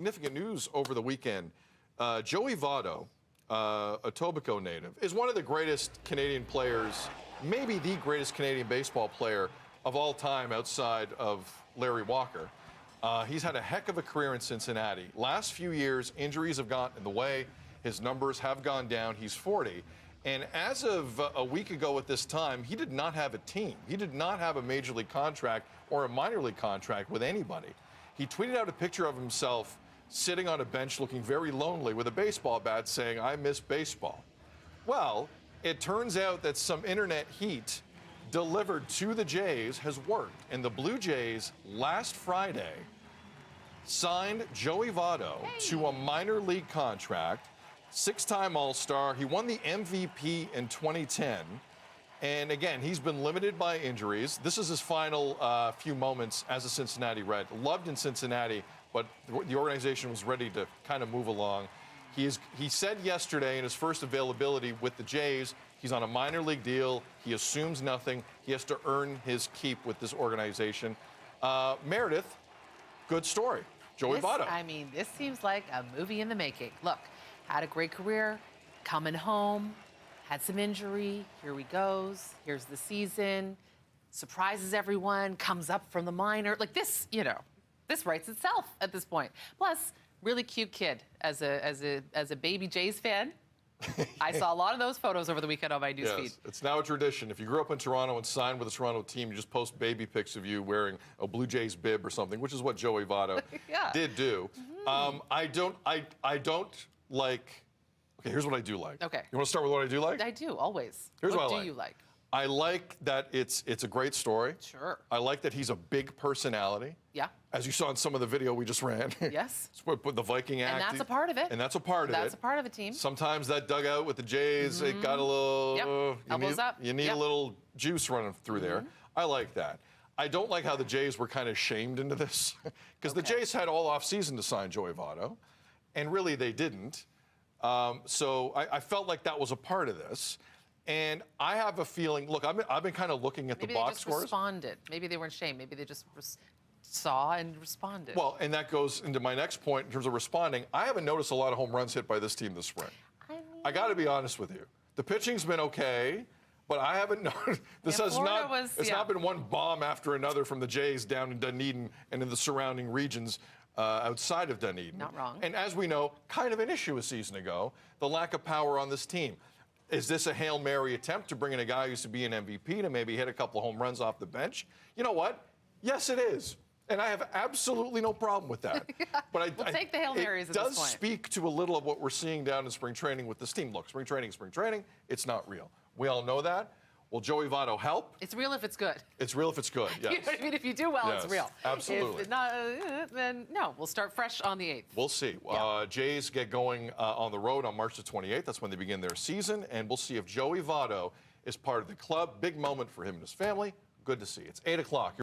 Significant news over the weekend. Joey Votto, a Etobicoke native, is one of the greatest Canadian players, maybe the greatest Canadian baseball player of all time outside of Larry Walker. He's had a heck of a career in Cincinnati. Last few years, injuries have gotten in the way. His numbers have gone down. He's 40. And as of a week ago at this time, he did not have a team. He did not have a major league contract or a minor league contract with anybody. He tweeted out a picture of himself sitting on a bench looking very lonely with a baseball bat saying, "I miss baseball." Well, it turns out that some internet heat delivered to the Jays has worked. And the Blue Jays last Friday signed Joey Votto to a minor league contract, six-time All-Star. He won the MVP in 2010. And again, he's been limited by injuries. This is his final few moments as a Cincinnati Red. Loved in Cincinnati, but the organization was ready to kind of move along. He said yesterday in his first availability with the Jays, he's on a minor league deal. He assumes nothing. He has to earn his keep with this organization. Meredith, good story. Joey Votto. I mean, this seems like a movie in the making. Look, had a great career, coming home, had some injury, here he goes, here's the season, surprises everyone, comes up from the minor. Like this, this writes itself at this point. Plus, really cute kid. As a baby Jays fan, I saw a lot of those photos over the weekend on my newsfeed. Yes, it's now a tradition. If you grew up in Toronto and signed with the Toronto team, you just post baby pics of you wearing a Blue Jays bib or something, which is what Joey Votto did do. I don't like. Okay, here's what I do like. Okay. You want to start with what I do like? I do, always. Here's what I do like. you like? I like that it's a great story. Sure. I like that he's a big personality. Yeah. As you saw in some of the video we just ran. Yes. Put the Viking act. And that's a part of it. And that's a part of it. That's a part of the team. Sometimes that dugout with the Jays, it got a little... Elbows up. You need a little juice running through there. I like that. I don't like how the Jays were kind of shamed into this. Because the Jays had all offseason to sign Joey Votto. And really, they didn't. So I felt like that was a part of this. And I have a feeling, look, I've been kind of looking at the box scores. Maybe they just responded. Maybe they weren't shamed. Maybe they just saw and responded. Well, and that goes into my next point in terms of responding. I haven't noticed a lot of home runs hit by this team this spring. I got to be honest with you. The pitching's been okay, but I haven't noticed. It's not been one bomb after another from the Jays down in Dunedin and in the surrounding regions outside of Dunedin. Not wrong. And as we know, kind of an issue a season ago, the lack of power on this team. Is this a Hail Mary attempt to bring in a guy who used to be an MVP to maybe hit a couple of home runs off the bench? You know what? Yes, it is. And I have absolutely no problem with that. But we'll take the Hail Marys at this point. It does speak to a little of what we're seeing down in spring training with this team. Look, spring training, it's not real. We all know that. Will Joey Votto help? It's real if it's good. It's real if it's good, yes. You know what I mean? If you do well, it's real. Absolutely. If not, then no. We'll start fresh on the 8th. We'll see. Jays get going on the road on March the 28th. That's when they begin their season. And we'll see if Joey Votto is part of the club. Big moment for him and his family. Good to see. It's 8 o'clock.